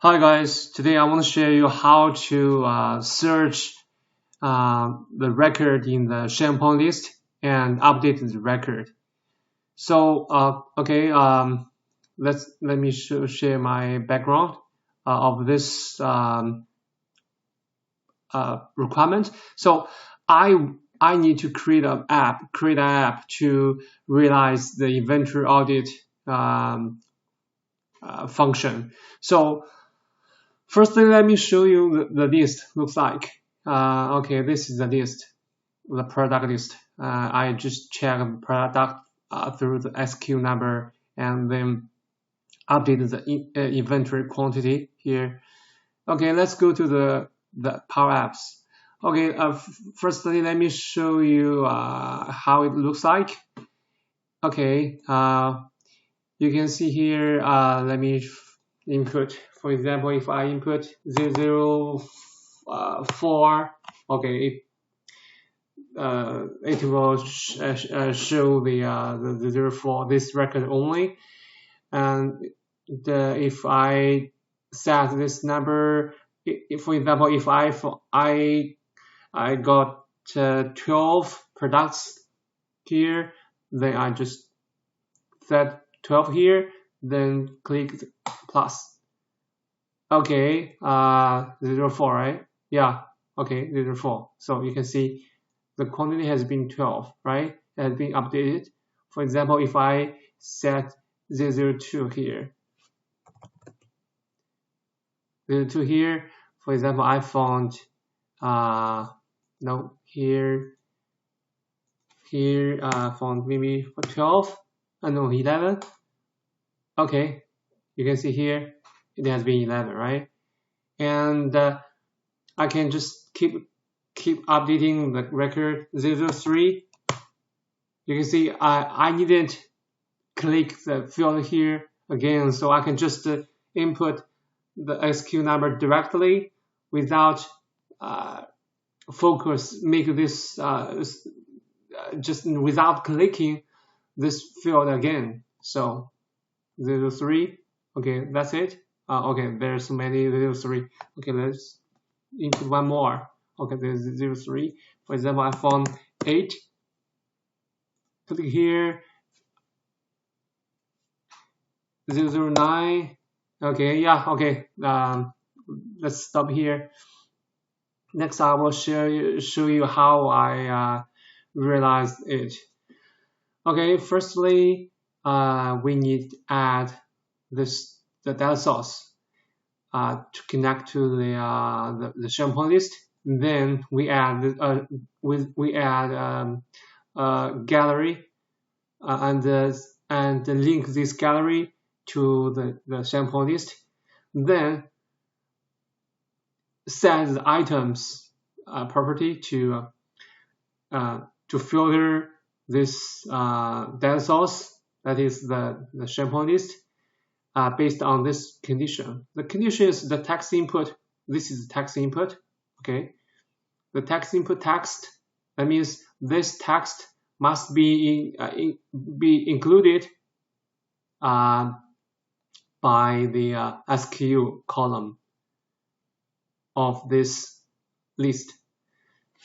Hi guys, today I want to share you how to search the record in the Sharepoint list and update the record. So let me share my background of this requirement. So I need to create an app to realize the inventory audit function. So firstly, let me show you the list looks like. Okay, this is the list, the product list. I just check the product through the SKU number and then update the inventory quantity here. Okay, let's go to the PowerApps. Okay, firstly, let me show you how it looks like. Okay, you can see here, let me input. For example, if I input 004, okay, it will show the 04 this record only. And if I set this number, for example, if I got 12 products here, then I just set 12 here, then click plus. Okay, 04, right? Yeah, okay, 04. So you can see the quantity has been 12, right? It has been updated. For example, if I set 002 here, 02 here, for example, I found, no, here, found maybe 12, no, 11. Okay, you can see here, it has been 11, right? And I can just keep updating the record 003. You can see I didn't click the field here again, so I can just input the SKU number directly without make this just without clicking this field again. So 03, okay, that's it. Okay, there's many 03. Okay, let's input one more. Okay, there's 03. For example, I found 8. Click here. 009. Okay, yeah, okay. Let's stop here. Next, I will show you how I realized it. Okay, firstly, we need to add the data source to connect to the Sharepoint list. Then we add gallery and link this gallery to the Sharepoint list. Then set the items property to filter this data source, that is the Sharepoint list, based on this condition. The condition is the text input. This is the text input. Okay, the text input text. That means this text must be included by the SKU column of this list.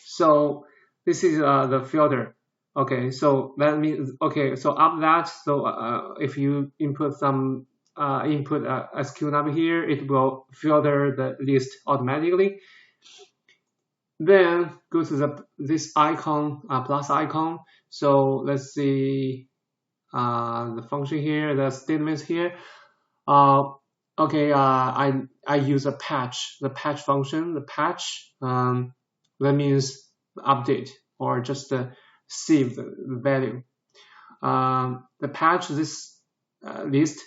So this is the filter. Okay, so that means, okay, so after that, so if you input some SKU number here, it will filter the list automatically. Then go to this icon, plus icon. So let's see the function here, the statements here. Okay, I use a patch, the patch function. The patch, that means update or just save the value. The patch this list,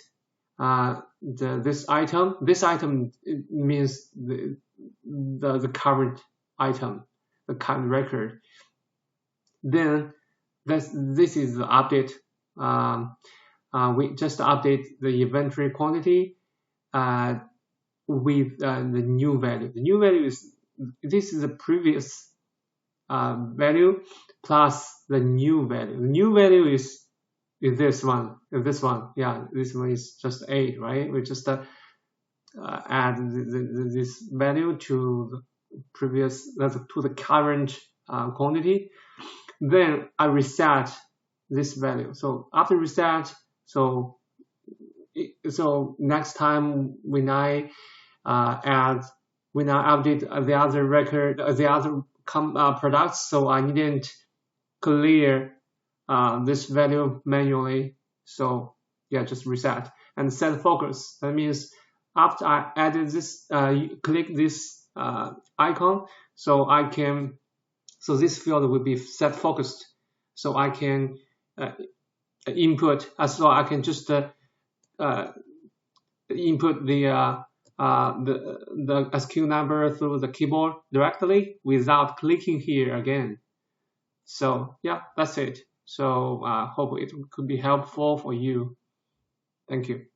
this item means the current item, the current record. Then this is the update. We just update the inventory quantity with the new value. The new value is the previous value plus the new value. The new value is this one. Yeah, this one is just 8, right? We just add this value to the previous, to the current quantity. Then I reset this value. So after reset, so next time when I update the other record, the other products, so I needn't clear this value manually. So yeah, just reset and set focus. That means after I added this, click this icon, so this field will be set focused. So I can input as well. I can just input the SKU number through the keyboard directly without clicking here again. So yeah, that's it. So hope it could be helpful for you. Thank you.